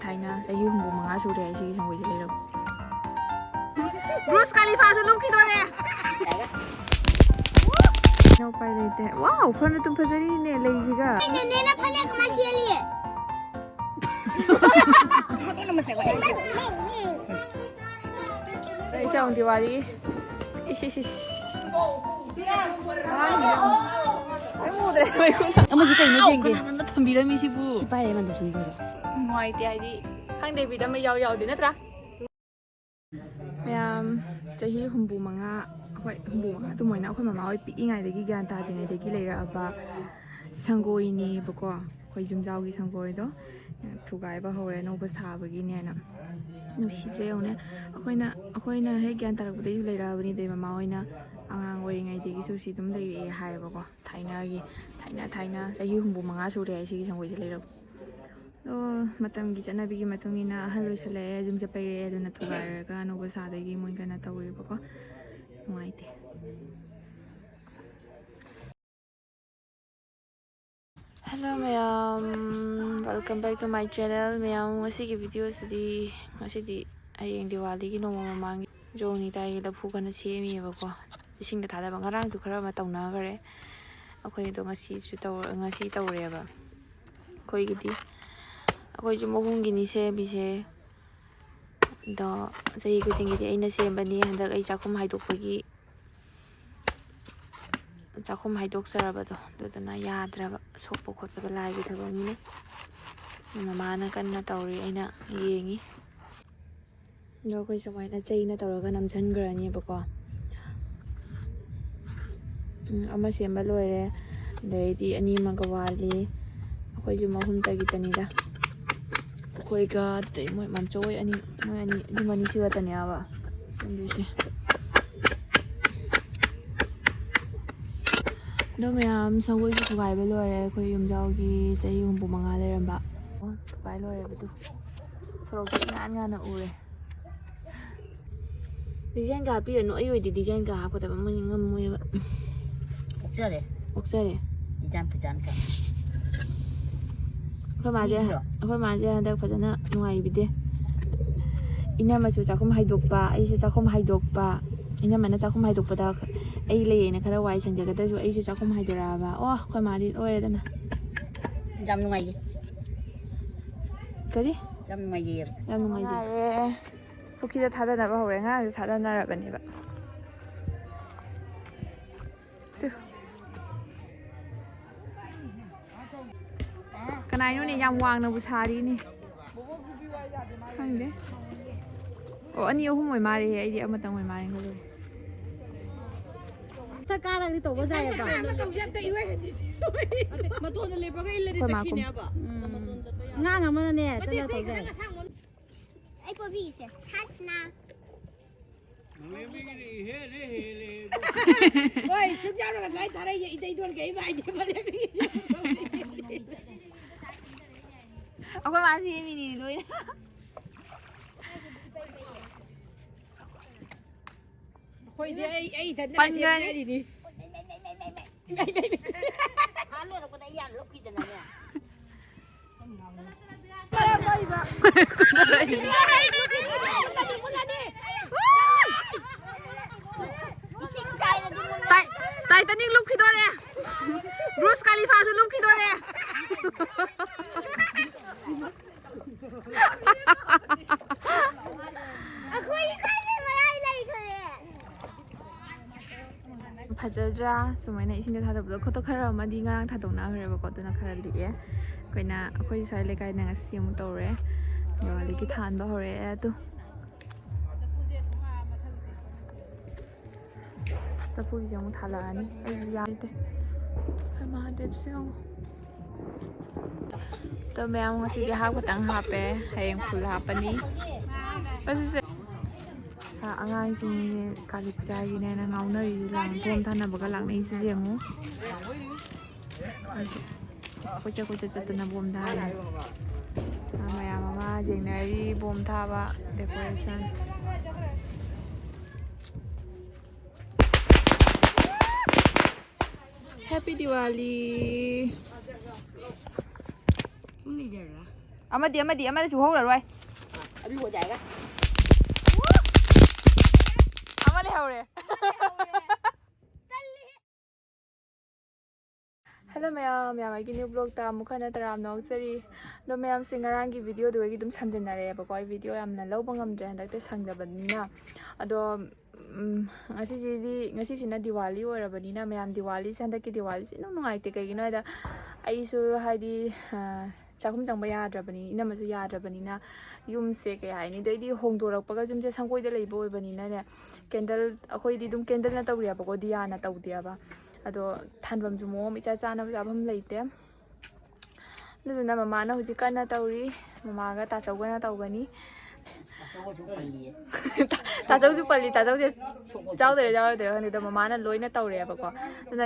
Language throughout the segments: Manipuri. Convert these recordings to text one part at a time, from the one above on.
थाइना चाही हुंबु मंगा सुरे सी संगोई जे लेरो ब्रूस खलीफा से लुकी दोले नो पाई लेते वाओ फन तुम फजरी ने लेजिगा ने ना फने कमा सेलिए ऐसा उन दिवाली इश अमु जी कहीं जेंगे थंबीरमी सिबु सिपाही मन दोसन दो नुआइते आइदी खांदे बिदा म याव याव दे नत्रा मैम चाही हुंबु मंगा होय हुंबु मंगा तुमोइना अखोय मामा होय पिइङाइदगी ज्ञान तादिङाइदगी लेराबा संगोइनी बको अखोय जुमजाउगी संगोइदो थुगाइबा हौरे नोबा साबगिनेना नुसिद्रे उने अखोयना हे ज्ञान तारकबदे लेराबनी दे मामा होइना आंगांग ओइङाइदगी सुसी दुम लेरे हायबको थाइना चाही हुंबु मंगा सुरे सिगी संगोइजे लेरो तो मतम की चनाबी मतुंगिना अहल लोइसले जुम चपैरे अदुना थुगारगा नोबा सादगी मोइ गना तौरिबको नुआइते hello ma'am welcome back to my channel ma'am ngasi video सिदी ngasi हयें दिवाली की नोमा ममांग जोनी ताई लफु कना सेमिबको इसिंग दा थादा ngarang tu khara ma tawna gare akhoi do ngasi tawreba khoi gidi akhoi ju mohung gini se bise do sei guting gidi aina sembani handak ai chakhum haidokpagi chakhum haidok sarabado dodana yadraba sokpo khotba lai gi thabani ne mama na kanna tawri aina yengi do koi samaina chaina tawraga namchan grani bako ama semba loire deidi ani manga wali akhoi ju mahum tagi tanida akhoi ga dei moi mamchoi ani ju mani siwa taniaba sendise do ma'am संगोई की थुगाई बे लोरे कोई युमजाओ की चाही हुंबु मंगा लेरंबा थुगाई लोरे बदु सरok नान उरे डिजाइन का हापिरनु अई ओइदि डिजाइन का हापदबा मनि ngam okjare डिजाइन पिजान का अखोय माजे हंदक फजना नुआई बिदे इना मचु चाखुम हाइदोकपा अइसे चाखुम हाइदोकपा इना मना चाखुम हाइदोकपदा आई लेयेना खरा वाइ संजगदसु अइसे चाखुम हाइदराबा ओ अखोय मादि ओरेदना जाम नुआई करी जाम नुआई याम नुआई पुखिदा थादनाबा हौरे nga थादनाराबनेबा कनाइनो ने याम वांगनाबु सारीनी खंदे ओ अनि अहुम ओइ मारे आइदि अमतंग ओइ मारे गलो सरकार री तोबो जायबा मतोन लेबगा इल्लदि चखिनेबा ngang amana ne tana to ga ai po bi se hatna oi chuk jaru ga lai tharai ye idai don gai bai de bale अखोय मासी मिनि लोइ khoi de ai than na se ri ni हालो रो को यान लोकी दना ने टाइटैनिक लुक खिदोरे ब्रूस खलीफा से लुक खिदोरे akhoi khai mai lai khore फजद्रा सुमाइना इसिंग थादबदो खतो खरा मदि ngarang थादोना हरेबको दुना खरा लिए कोइना अखोय साइ लेकाय ना ngasi mu तौरे दिवाली की थानबा हरे तु तपुगी जमु थालानी ए याते महादेव से तो ma'am ngasi di hap katang hape hayeng full hapani basi se angang sing kali pajagi ne na ngaunari lang bom thana baga lang nei se jengu kocha chatna bom da maya mama jengnari bom thaba decoration happy diwali ꯑꯃꯗꯁꯨ ꯍꯧꯔꯔꯣꯏ अभी हो जाएगा ꯑꯃ ꯂꯩꯍꯧꯔꯦ ꯍꯜꯂꯣ ꯃꯌꯥꯝ ꯑꯩꯒꯤ ꯅ꯭ꯌꯨ ꯕ꯭ꯂꯣꯛꯇ ꯑꯃꯨꯛ ꯍꯟꯅ ꯇꯔꯥꯝꯅ ꯑꯣꯛꯆꯔꯤ ꯑꯗꯣ ꯃꯌꯥꯝꯁꯦ ꯉꯔꯥꯡꯒꯤ ꯚꯤꯗꯤꯑꯣꯗꯨꯗꯒꯤ ꯑꯗꯨꯝ ꯁꯝꯖꯤꯟꯅꯔꯛꯑꯦꯕꯀꯣ ꯑꯩ ꯚꯤꯗꯤꯑꯣ ꯌꯥꯝꯅ ꯂꯧꯕ ꯉꯝꯗ꯭ꯔꯦ ꯍꯟꯗꯛꯇꯤ ꯁꯪꯗꯕꯅꯤꯅ ꯑꯗꯣ ꯉꯁꯤꯁꯤꯅ ꯗꯤꯋꯥꯂꯤ ꯑꯣꯏꯔꯕꯅꯤꯅ ꯃꯌꯥꯝ ꯗꯤꯋꯥꯂꯤꯁꯦ ꯍꯟꯗꯛꯀꯤ ꯗꯤꯋꯥꯂꯤꯁꯦ ꯌꯥꯝ ꯅꯨꯡꯉꯥꯏꯇꯦ ꯀꯩꯒꯤꯅꯣ ꯍꯥꯏꯗ ꯑꯩꯁꯨ ꯍꯥꯏꯗꯤ ꯆꯥꯛꯈꯨꯝ ꯆꯪꯕ ꯌꯥꯗ꯭ꯔꯕꯅꯤ ꯏꯅꯝꯃꯁꯨ ꯌꯥꯗ꯭ꯔꯕꯅꯤꯅ ꯌꯨꯝꯁꯦ ꯀꯩ ꯍꯥꯏꯅꯤ ꯑꯗꯩꯗꯤ ꯍꯣꯡꯗꯣꯔꯛꯄꯒ ꯌꯨꯝꯁꯦ ꯁꯪꯒꯣꯏꯗ ꯂꯩꯕ ꯑꯣꯏꯕꯅꯤꯅꯅꯦ ꯀꯦꯟꯗꯜ ꯑꯩꯈꯣꯏꯗꯤ ꯑꯗꯨꯝ ꯀꯦꯟꯗꯜꯅ ꯇꯧꯔꯦꯕꯀꯣ ꯗꯤꯌꯥꯅ ꯇꯧꯗꯦꯕ ꯑꯗꯣ ꯊꯥꯟꯐꯝꯁꯨ ꯃꯑꯣꯡ ꯏꯆꯥ ꯆꯥꯅꯕ ꯆꯥꯐꯝ ꯂꯩꯇꯦ ꯑꯗꯨꯗꯨꯅ ꯃꯃꯥꯅ ꯍꯧꯖꯤꯛ ꯀꯟꯅ ꯇꯧꯔꯤ ꯃꯃꯥꯒ ꯇꯥꯆꯧꯒꯅ ꯇꯧꯒꯅꯤ ꯇꯥꯆꯧꯁꯨ ꯄꯜꯂꯤ ꯇꯥꯆꯧꯁꯦ ꯆꯥꯎꯗꯣꯏꯔꯥ ꯌꯥꯎꯔꯣꯏꯗꯣꯏꯔꯥ ꯈꯪꯗꯦ ꯑꯗꯣ ꯃꯃꯥꯅ ꯂꯣꯏꯅ ꯇꯧꯔꯦꯕꯀꯣ ꯑꯗꯨꯅ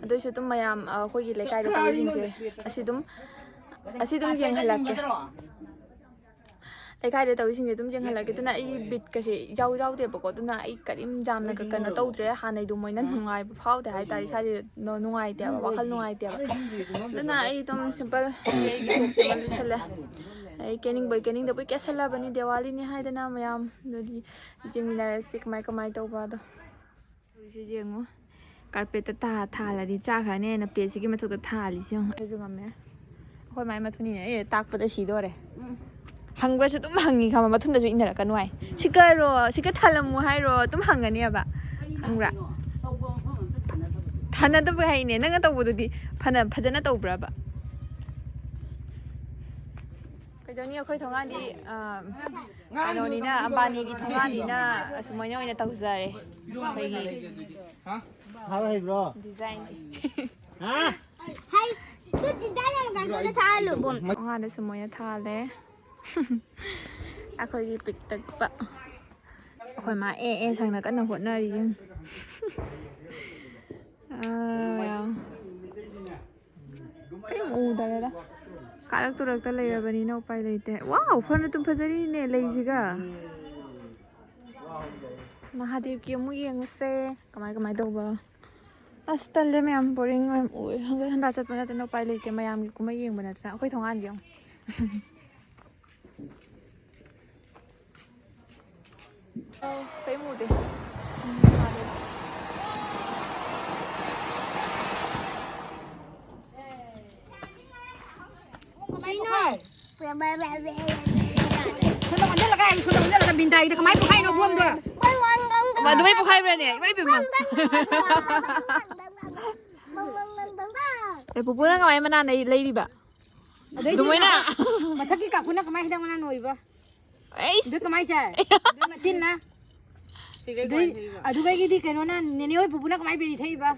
ꯑꯗꯨꯏꯁꯨ ꯑꯗꯨꯝ ꯃꯌꯥꯝ ꯑꯩꯈꯣꯏꯒꯤ ꯂꯩꯀꯥꯏꯗ ꯇꯧꯔꯤꯁꯤꯡꯁꯦ ꯑꯁꯤ ꯑꯗꯨꯝ ꯌꯦꯡꯍꯜꯂꯛꯀꯦ ꯂꯩꯀꯥꯏꯗ ꯇꯧꯔꯤꯁꯤꯡꯁꯦ ꯑꯗꯨꯝ ꯌꯦꯡꯍꯜꯂꯛꯀꯦ ꯑꯗꯨꯅ ꯑꯩꯒꯤ ꯕꯤꯠꯀꯁꯦ ꯏꯖꯥꯎ ꯌꯥꯎꯗꯦꯕꯀꯣ ꯑꯗꯨꯅ ꯑꯩ ꯀꯔꯤꯝ ꯌꯥꯝꯅ ꯀꯩꯅꯣ ꯇꯧꯗ꯭ꯔꯦ ꯍꯥꯟꯅꯩꯗꯨ ꯃꯣꯏꯅ ꯅꯨꯡꯉꯥꯏꯕ ꯐꯥꯎꯗꯦ ꯍꯥꯏꯇꯥꯔꯦ ꯏꯁꯥꯁꯦ ꯅꯨꯡꯉꯥꯏꯇꯦꯕ ꯋꯥꯈꯜ ꯅꯨꯡꯉꯥꯏꯇꯦꯕ ꯑꯗꯨꯅ ꯑꯩ ꯑꯗꯨꯝ ꯁꯤꯝꯄꯜ ꯑꯩꯒꯤ ꯊꯣꯛꯁꯦ ꯑꯃ ꯂꯣꯏꯁꯜꯂꯦ ꯑꯩ ꯀꯦꯅꯤꯡꯕꯣꯏ ꯀꯦꯅꯤꯡꯗꯕꯣꯏ ꯀꯦꯁꯜꯂꯕꯅꯤ ꯗꯤꯋꯥꯂꯤꯅꯤ ꯍꯥꯏꯗꯅ ꯃꯌꯥꯝ ꯑꯗꯨꯗꯤ ꯌꯦꯡꯃꯤꯟꯅꯔꯁꯤ ꯀꯃꯥꯏ ꯇꯧꯕꯗꯣ ꯍꯧꯖꯤꯛ ꯌꯦꯡꯉꯣ ꯀꯥꯔꯄꯦꯠꯇ ꯊꯥꯜꯂꯗꯤ ꯆꯥꯈ꯭ꯔꯅꯦꯅ ꯄ꯭ꯂꯦꯠꯁꯤꯒꯤ ꯃꯊꯛꯇ ꯊꯥꯜꯂꯤꯁꯤ ꯌꯦꯡꯉꯣ ꯑꯩꯁꯨ ꯉꯝꯃꯦ ꯑꯩꯈꯣꯏ ꯃꯥꯏ ꯃꯊꯨꯅꯤꯅꯦ ꯑꯩ ꯇꯥꯛꯄꯗ ꯁꯤꯗꯣꯔꯦ ꯍꯪꯕ꯭ꯔꯁꯨ ꯑꯗꯨꯝ ꯍꯪꯉꯤ ꯈꯪꯕ ꯃꯊꯨꯟꯗꯁꯨ ꯏꯟꯅꯔꯛꯀꯅꯨ ꯍꯥꯏ ꯁꯤꯀꯔ ꯊꯜꯂꯝꯃꯨ ꯍꯥꯏꯔꯣ ꯑꯗꯨꯝ ꯍꯪꯒꯅꯦꯕ ꯈꯪꯕ꯭ꯔꯥ ꯊꯥꯅꯗꯕ ꯍꯩꯅꯦ ꯅꯪꯅ ꯇꯧꯕꯗꯨꯗꯤ ꯐꯖꯅ ꯇꯧꯕ꯭ꯔꯕ ꯀꯩꯗꯧꯅꯤ ꯑꯩꯈꯣꯏ ꯊꯣꯡꯒꯥꯟꯗꯤ ꯀꯩꯅꯣꯅꯤꯅ ꯑꯝꯕꯥꯅꯤꯒꯤ ꯊꯣꯡꯒꯥꯟꯅꯤꯅ ꯑꯁꯨꯃꯥꯏꯅ ꯑꯣꯏꯅ ꯇꯧꯖꯔꯦ ꯑꯩꯈꯣꯏꯒꯤ ꯗꯤꯖꯥꯏꯟꯁꯦ ꯊꯣꯡꯒꯥꯟꯗ ꯁꯨꯃꯥꯏꯅ ꯊꯥꯜꯂꯦ ꯑꯩꯈꯣꯏꯒꯤ ꯄꯤꯛꯇꯛꯄ ꯑꯩꯈꯣꯏ ꯃꯥ ꯁꯪꯅ ꯀꯟꯅ ꯍꯣꯠꯅꯔꯤ ꯀꯔꯤꯝ ꯎꯗꯔꯦꯗ ꯀꯥꯔꯛ ꯇꯨꯔꯛꯇ ꯂꯩꯔꯕꯅꯤꯅ ꯎꯄꯥꯏ ꯂꯩꯇꯦ ꯋꯥꯎ ꯐꯅ ꯑꯗꯨꯝ ꯐꯖꯔꯤꯅꯦ ꯂꯩꯁꯤꯒ ꯃꯍꯥꯗꯦꯕꯀꯤ ꯑꯃꯨꯛ ꯌꯦꯡꯉꯨꯁꯦ ꯀꯃꯥꯏ ꯇꯧꯕ ꯑꯁ ꯇꯜꯂꯦ ꯃꯌꯥꯝ ꯕꯣꯔꯤꯡ ꯃꯌꯥꯝ ꯑꯣꯏ ꯍꯪꯒꯠ ꯍꯟꯗꯥ ꯆꯠꯄ ꯅꯠꯇꯅ ꯎꯄꯥꯏ ꯂꯩꯇꯦ ꯃꯌꯥꯝꯒꯤ ꯀꯨꯝꯍꯩ ꯌꯦꯡꯕ ꯅꯠꯇꯅ ꯑꯩꯈꯣꯏ ꯊꯣꯡꯒꯥꯟꯗꯤ ꯌꯦꯡꯉꯨ ꯀꯩꯝ ꯎꯗꯦ 빈다이다 그만 포카이노 부엄도 ꯑꯗꯨꯃꯥꯏ ꯄꯣꯛꯈꯥꯏꯕ꯭ꯔꯅꯦ ꯏꯃꯥ ꯏꯕꯦꯝꯃ ꯄꯨꯄꯨꯅ ꯀꯃꯥꯏ ꯃꯅꯥꯟ ꯂꯩꯔꯤꯕ ꯑꯗꯨꯃꯥꯏꯅ ꯃꯊꯛꯀꯤ ꯀꯥꯀꯨꯅ ꯀꯃꯥꯏ ꯍꯤꯗꯥꯛ ꯃꯅꯥ ꯅꯣꯏꯕ ꯑꯩꯁ ꯑꯗꯨ ꯀꯃꯥꯏ ꯆꯥꯏ ꯃꯇꯤꯟꯅ ꯑꯗꯨꯒꯩꯒꯤꯗꯤ ꯀꯩꯅꯣꯅ ꯅꯦꯅꯦ ꯍꯣꯏ ꯄꯨꯄꯨꯅ ꯀꯃꯥꯏ ꯕꯦꯔꯤ ꯊꯛꯏꯕ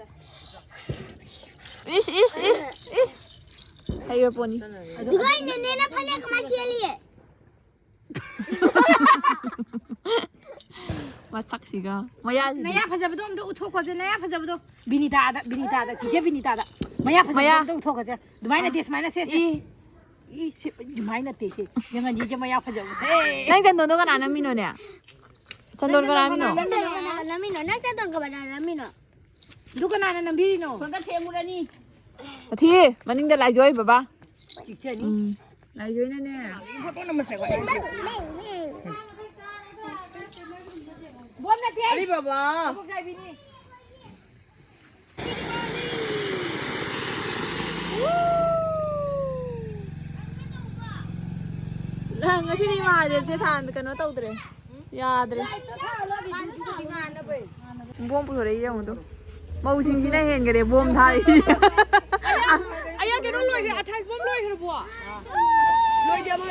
इस है पोनी दुगाई ने ना फने कमा लिए मसाक्सिगा मया नया फजबदो अमदो उठोखोजे नया फजबदो बिनितादा चिजे बिनितादा मया फजबदो उठोखोजे दुमाइना देश माइना से इ दुमाइना तेके यंगा जीजे मया फजबसे नंग चंदोनो का नाना मिनो ने चंदोन का नाना मिनो नमिनो ना चंदोन का बना नमिनो दुकाना नंबिनो 손다 태무라니 अथी मनिंग लाइजोय बाबा चिचनी लाइजोय ने फोटो नंबर से बोल ना ते अरे बाबा ngasi ni Mahadev se than kano tawdre yadre bom puthore yong do mau sing sina hen gare bom thari aya ke no loi 28 bom loi bo loi dia ma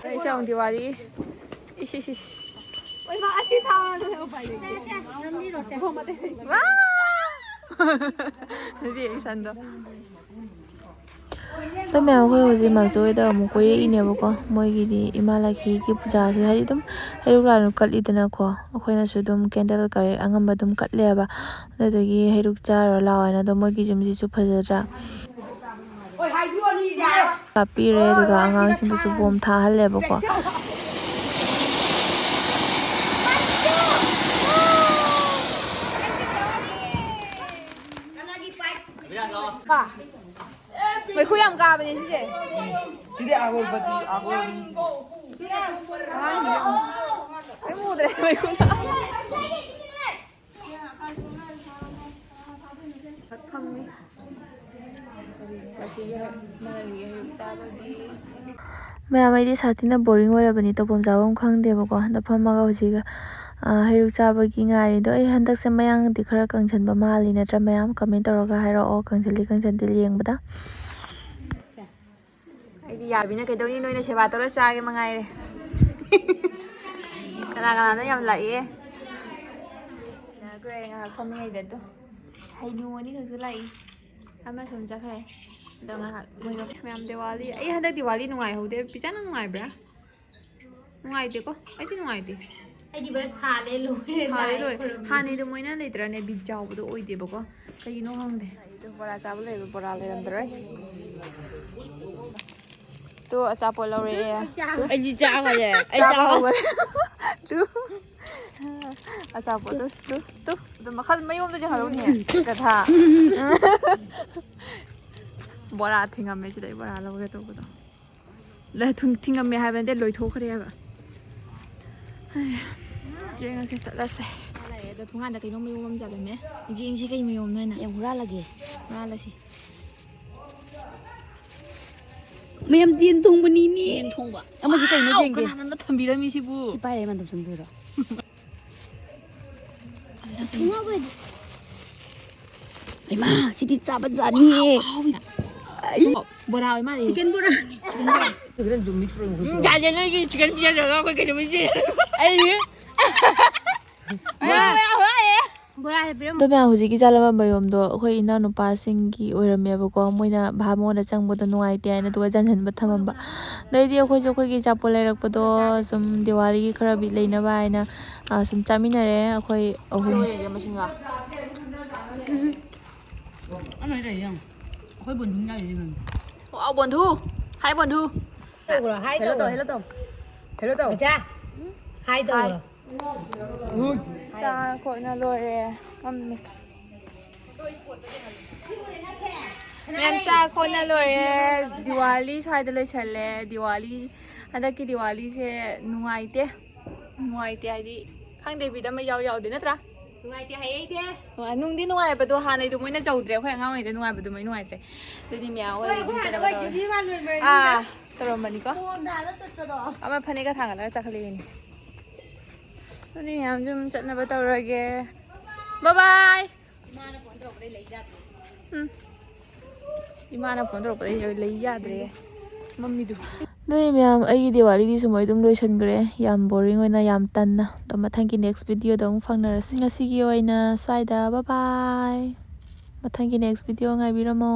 ai chong diwali ish oi ma achi tha no pai le नमिनो से reaction do तो मैं हौजी मजोद कोईरईनेबको मोईगी इमा लाखीगी पूजा से हेरुक लानु कटलीदनाको अखोइनासु कैंडल करे अंगम कटलेबा अदुगी हेरुक चारो लावायना मोईगी जुमसिसु फजद्रा कापीरे अदुगा आंगांसिंदसु बोम थाहल्लेबको ꯃꯩꯈꯨ ꯌꯥꯝ ꯀꯥꯕꯅꯦ ꯁꯤꯁꯦ Tidak agorбати agorbi. ꯑꯩ ꯃꯨꯗ꯭ꯔꯦ ꯃꯩꯈꯨꯅ ꯐꯝꯃꯤ ꯃꯌꯥꯝ ꯑꯩꯗꯤ ꯁꯥꯊꯤꯅ ꯕꯣꯔꯤꯡ ꯑꯣꯏꯔꯕꯅꯤ ꯇꯧꯐꯝ ꯆꯥꯐꯝ ꯈꯪꯗꯦꯕꯀꯣ ꯍꯟꯗꯛ ꯐꯝꯃꯒ ꯍꯧꯖꯤꯛ ꯍꯩꯔꯨꯛ ꯆꯥꯕꯒꯤ ꯉꯥꯏꯔꯤꯗꯣ ꯑꯩ ꯍꯟꯗꯛꯁꯦ ꯃꯌꯥꯡꯗꯤ ꯈꯔ ꯀꯪꯁꯟꯕ ꯃꯥꯜꯂꯤ ꯅꯠꯇ꯭ꯔꯥ ꯃꯌꯥꯝ ꯀꯃꯦꯟ ꯇꯧꯔꯒ ꯍꯥꯏꯔꯛꯑꯣ ꯀꯪꯁꯤꯜꯂꯤ ꯀꯪꯁꯟꯗꯦ ꯌꯦꯡꯕꯗ ꯑꯩꯗꯤ ꯌꯥꯕꯤꯅ ꯀꯩꯗꯧꯅꯤ ꯅꯣꯏꯅ ꯁꯦꯕꯥ ꯇꯧꯔ ꯆꯥꯒꯦ ꯃꯉꯥꯏꯔꯦ ꯀꯅꯥ ꯀꯅꯥꯅꯣ ꯌꯥꯝ ꯂꯥꯛꯑꯦ ꯂꯥꯛꯈ꯭ꯔꯦ ꯉꯥꯏꯍꯥꯛ ꯐꯝꯃꯤꯉꯩꯗ ꯑꯗꯣ ꯍꯩꯅꯨ ꯑꯅꯤꯈꯛꯁꯨ ꯂꯥꯛꯏ ꯑꯃ ꯁꯨꯝ ꯆꯠꯈ꯭ꯔꯦ ꯑꯗꯣ ꯉꯥꯏꯍꯥꯛ ꯃꯣꯏꯒ ꯃꯌꯥꯝ ꯗꯤꯋꯥꯂꯤ ꯑꯩ ꯍꯟꯗꯛ ꯗꯤꯋꯥꯂꯤ ꯅꯨꯡꯉꯥꯏꯍꯧꯗꯦ ꯄꯤꯖꯥꯅ ꯅꯨꯡꯉꯥꯏꯕ꯭ꯔꯥ ꯅꯨꯡꯉꯥꯏꯇꯦꯀꯣ ꯑꯩꯗꯤ ꯅꯨꯡꯉꯥꯏꯇꯦ ꯑꯩꯗꯤ ꯕꯁ ꯊꯥꯂꯦ ꯂꯣꯏꯔꯦ ꯂꯣꯏꯔꯦ ꯍꯥꯟꯅꯩꯗꯣ ꯃꯣꯏꯅ ꯂꯩꯇ꯭ꯔꯅꯦ ꯕꯤꯠ ꯆꯥꯎꯕꯗꯣ ꯑꯣꯏꯗꯦꯕꯀꯣ ꯀꯩꯒꯤꯅꯣ ꯈꯪꯗꯦ ꯑꯩꯗꯣ ꯕꯣꯔꯥ ꯆꯥꯕ ꯂꯩꯕ ꯕꯣꯔꯥ ꯂꯩꯔꯝꯗꯔꯣꯏ ꯇꯨ ꯑꯆꯥꯄꯣꯠ ꯂꯧꯔꯛꯑꯦ ꯑꯩꯗꯤ ꯆꯥꯈ꯭ꯔꯦ ꯆꯥꯕ ꯍꯧꯈ꯭ꯔꯦ ꯇꯨ ꯑꯆꯥꯄꯣꯠꯇꯣ ꯇꯨ ꯑꯗꯨ ꯃꯈꯜ ꯃꯌꯣꯝꯗꯣ ꯆꯪꯍꯜꯂꯧꯅꯦ ꯀꯊꯥ ꯕꯣꯔꯥ ꯊꯤꯡꯉꯝꯃꯦ ꯁꯤꯗ ꯑꯩ ꯕꯣꯔꯥ ꯂꯧꯒꯦ ꯇꯧꯕꯗꯣ ꯊꯤꯡꯉꯝꯃꯦ ꯍꯥꯏꯕ ꯅꯠꯇꯦ ꯂꯣꯏꯊꯣꯛꯈ꯭ꯔꯦ ꯍꯥꯏꯕ ꯌꯦꯡꯉꯁꯤ ꯆꯠꯂꯁꯦ ꯑꯗꯣ ꯊꯣꯡꯒꯥꯟꯗ ꯀꯩꯅꯣ ꯃꯌꯣꯝ ꯑꯃ ꯆꯠꯂꯝꯃꯦ ꯌꯦꯡꯁꯤ ꯀꯩ ꯃꯌꯣꯝꯅꯣ ꯍꯥꯏꯅ ꯌꯥꯝ ꯍꯨꯔꯥꯜꯂꯒꯦ ꯍꯨꯔꯥꯜꯂꯁꯤ ꯃꯌꯥꯝ ꯌꯦꯟ ꯊꯣꯡꯕꯅꯤꯅꯦ ꯌꯦꯟ ꯊꯣꯡꯕ ꯑꯃꯁꯤ ꯀꯩꯅꯣ ꯌꯦꯡꯒꯦ ꯀꯅꯥꯅꯣ ꯊꯝꯕꯤꯔꯝꯃꯤꯁꯤꯕꯨ ꯁꯤ ꯄꯥꯏꯔꯦ ꯃꯥꯟꯗꯧ ꯆꯪꯗꯣꯏꯔꯣ ꯏꯃꯥ ꯁꯤꯗꯤ ꯆꯥꯕ ꯖꯥꯠꯅꯤꯍꯦ ꯕꯣꯔꯥ ꯑꯣꯏ ꯃꯥꯜꯂꯦ ꯆꯤꯀꯟ ꯕꯣꯔꯥꯅꯤ 그런 좀 믹스로 먹어 야 얘는 이게 지금 피자잖아 왜 이렇게 좀 이제 ꯑꯗꯣ ꯃꯌꯥꯝ ꯍꯧꯖꯤꯛꯀꯤ ꯆꯥꯂꯝꯕ ꯃꯌꯣꯝꯗꯣ ꯑꯩꯈꯣꯏ ꯏꯅꯥꯎꯅꯨꯄꯥꯁꯤꯡꯒꯤ ꯑꯣꯏꯔꯝꯃꯦꯕꯀꯣ ꯃꯣꯏꯅ ꯚꯥꯃꯣꯟꯗ ꯆꯪꯕꯗꯣ ꯅꯨꯡꯉꯥꯏꯇꯦ ꯍꯥꯏꯅ ꯑꯗꯨꯒ ꯆꯟꯍꯟꯕ ꯊꯝꯃꯝꯕ ꯑꯗꯩꯗꯤ ꯑꯩꯈꯣꯏꯁꯨ ꯑꯩꯈꯣꯏꯒꯤ ꯑꯆꯥꯄꯣꯠ ꯂꯩꯔꯛꯄꯗꯣ ꯁꯨꯝ ꯗꯤꯋꯥꯂꯤꯒꯤ ꯈꯔ ꯕꯤꯠ ꯂꯩꯅꯕ ꯍꯥꯏꯅ ꯁꯨꯝ ꯆꯥꯃꯤꯟꯅꯔꯦ ꯑꯩꯈꯣꯏ ꯑꯍꯨꯝ 아니 이래요 거의 뭔 중요해 지금 ꯋꯥꯎ ꯕꯣꯟꯙꯨ ꯍꯥꯏ ꯕꯣꯟꯙꯨ 그래 하이 또 헬로 또 자 하이 또 ꯆꯥ ꯈꯣꯠꯅ ꯂꯣꯏꯔꯦ ꯐꯝꯃꯤ ꯃꯌꯥꯝ ꯆꯥ ꯈꯣꯠꯅ ꯂꯣꯏꯔꯦ ꯗꯤꯋꯥꯂꯤ ꯁ꯭ꯋꯥꯏꯗ ꯂꯣꯏꯁꯜꯂꯦ ꯗꯤꯋꯥꯂꯤ ꯍꯟꯗꯛꯀꯤ ꯗꯤꯋꯥꯂꯤꯁꯦ ꯅꯨꯡꯉꯥꯏꯇꯦ ꯍꯥꯏꯗꯤ ꯈꯪꯗꯦ ꯕꯤꯠ ꯑꯃ ꯌꯥꯎꯗꯦ ꯅꯠꯇ꯭ꯔꯥ ꯅꯨꯡꯉꯥꯏꯇꯦ ꯍꯥꯏꯌꯦꯗꯦ ꯅꯨꯡꯗꯤ ꯅꯨꯡꯉꯥꯏꯕꯗꯣ ꯍꯥꯟꯅꯩꯗꯣ ꯃꯣꯏꯅ ꯆꯧꯗ꯭ꯔꯦ ꯑꯩꯈꯣꯏ ꯑꯉꯥꯡ ꯑꯣꯏꯔꯤꯉꯩꯗ ꯅꯨꯡꯉꯥꯏꯕꯗꯣ ꯃꯣꯏ ꯅꯨꯡꯉꯥꯏꯇ꯭ꯔꯦ ꯑꯗꯨꯗꯤ ꯃꯌꯥꯝ ꯍꯣꯏ ꯑꯗꯨꯝ ꯆꯠꯅꯕ ꯇꯧꯔꯦ ꯇꯧꯔꯝꯕꯅꯤꯀꯣ ꯑꯃ ꯐꯅꯦꯛꯀ ꯊꯥꯡꯒꯠꯂꯒ ꯆꯠꯈꯠꯂꯛꯏꯅꯤ ꯑꯗꯨꯗꯤ ꯃꯌꯥꯝ ꯁꯨꯝ ꯆꯠꯅꯕ ꯇꯧꯔꯒꯦ ꯕꯥꯏ ꯏꯃꯥꯅ ꯐꯣꯟ ꯇꯧꯔꯛꯄꯗꯩ ꯂꯩ ꯌꯥꯗ꯭ꯔꯦ ꯃꯝꯃꯤꯗꯨ ꯑꯗꯨꯏ ꯃꯌꯥꯝ ꯑꯩꯒꯤ ꯗꯤꯋꯥꯂꯤꯗꯤ ꯁꯨꯃꯥꯏ ꯑꯗꯨꯝ ꯂꯣꯏꯁꯤꯟꯈ꯭ꯔꯦ ꯌꯥꯝ ꯕꯣꯔꯤꯡ ꯑꯣꯏꯅ ꯌꯥꯝ ꯇꯟꯅ ꯑꯗꯣ ꯃꯊꯪꯒꯤ ꯅꯦꯛꯁ ꯚꯤꯗꯤꯑꯣꯗ ꯑꯃꯨꯛ ꯐꯪꯅꯔꯁꯤ ꯉꯁꯤꯒꯤ ꯑꯣꯏꯅ ꯁ꯭ꯋꯥꯏꯗ ꯕꯥꯏ ꯃꯊꯪꯒꯤ ꯅꯦꯛꯁ ꯚꯤꯗꯤꯑꯣ ꯉꯥꯏꯕꯤꯔꯝꯃꯣ